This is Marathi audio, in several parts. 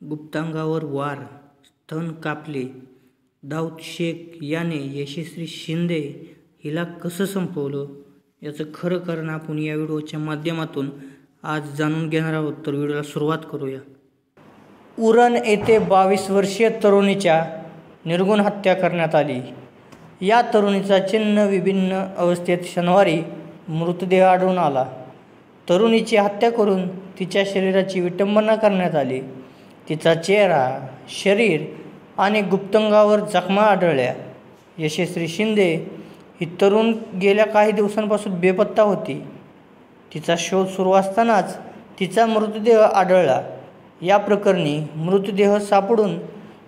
गुप्तांगावर वार, स्तन कापले. दाऊद शेख याने यशस्वी शिंदे हिला कसं संपवलं याचं खरं कारण आपण या व्हिडिओच्या माध्यमातून आज जाणून घेणार आहोत. तर व्हिडिओला सुरुवात करूया. उरण येथे 22 वर्षीय तरुणीच्या निर्घृण हत्या करण्यात आली. या तरुणीचा छिन्न विभिन्न अवस्थेत शनिवारी मृतदेह आढळून आला. तरुणीची हत्या करून तिच्या शरीराची विटंबना करण्यात आली. तिचा चेहरा, शरीर आणि गुप्तांगावर जखमा आढळल्या. यशस्वी शिंदे ही तरुण गेल्या काही दिवसांपासून बेपत्ता होती. तिचा शोध सुरू असतानाच तिचा मृतदेह आढळला. या प्रकरणी मृतदेह सापडून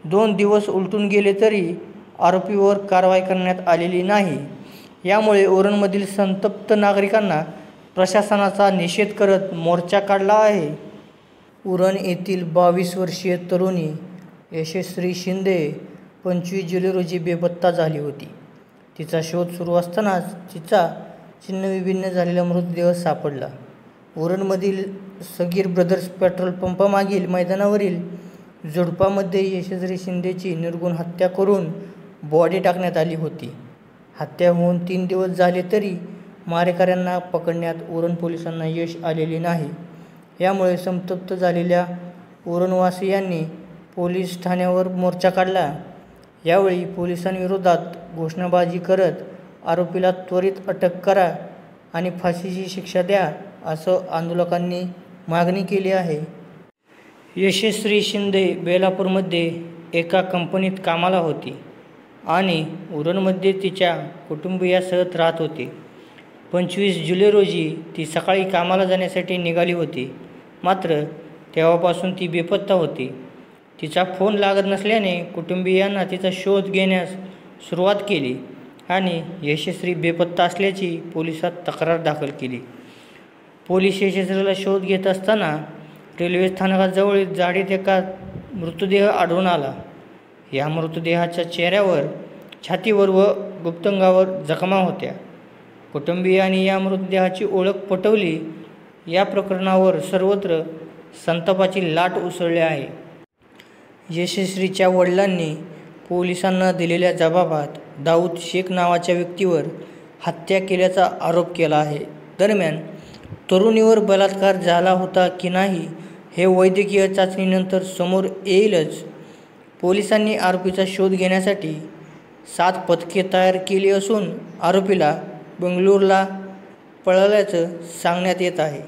2 दिवस उलटून गेले तरी आरोपीवर कारवाई करण्यात आलेली नाही. यामुळे उरणमधील संतप्त नागरिकांना प्रशासनाचा निषेध करत मोर्चा काढला आहे. उरण येथील 22 वर्षीय तरुणी यशस्वी शिंदे 25 जुलै रोजी बेपत्ता झाली होती. तिचा शोध सुरू असतानाच तिचा छिन्नविभिन्न झालेला मृतदेह सापडला. उरणमधील सगीर ब्रदर्स पेट्रोल पंपामागील मैदानावरील झुडपामध्ये यशस्वी शिंदेची निर्घृण हत्या करून बॉडी टाकण्यात आली होती. हत्या होऊन 3 दिवस झाले तरी मारेकऱ्यांना पकडण्यात उरण पोलिसांना यश आलेले नाही. यामुळे संतप्त झालेल्या उरणवासियांनी पोलीस ठाण्यावर मोर्चा काढला. यावेळी पोलिसांविरोधात घोषणाबाजी करत आरोपीला त्वरित अटक करा आणि फाशीची शिक्षा द्या असं आंदोलकांनी मागणी केली आहे. यशस्वी शिंदे बेलापूरमध्ये एका कंपनीत कामाला होती आणि उरणमध्ये तिच्या कुटुंबियासह राहत होती. 25 जुलै रोजी ती सकाळी कामाला जाण्यासाठी निघाली होती. मात्र तेव्हापासून ती बेपत्ता होती. तिचा फोन लागत नसल्याने कुटुंबियांना तिचा शोध घेण्यास सुरुवात केली आणि यशस्वी बेपत्ता असल्याची पोलिसात तक्रार दाखल केली. पोलीस यशस्वीला शोध घेत असताना रेल्वे स्थानकाजवळील झाडीत एका मृतदेह आढळून आला. या मृतदेहाच्या चेहऱ्यावर, छातीवर व गुप्तांगावर जखमा होत्या. कुटुंबियांनी या मृतदेहाची ओळख पटवली. या प्रकरणावर सर्वत्र संतापाची लाट उसळली आहे. यशस्वीच्या वडिलांनी पोलिसांना दिलेल्या जबाबात दाऊद शेख नावाच्या व्यक्तीवर हत्या केल्याचा आरोप केला आहे. दरम्यान तरुणीवर बलात्कार झाला होता की नाही हे वैद्यकीय चाचणीनंतर समोर येईलच. पोलिसांनी आरोपीचा शोध घेण्यासाठी 7 पथके तयार केली असून आरोपीला बेंगळुरूला पळवल्याचं सांगण्यात येत आहे.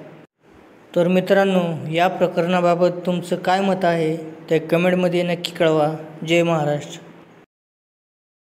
तर मित्रांनो, या प्रकरणाबाबत तुमचं काय मत आहे ते कमेंटमध्ये नक्की कळवा. जय महाराष्ट्र.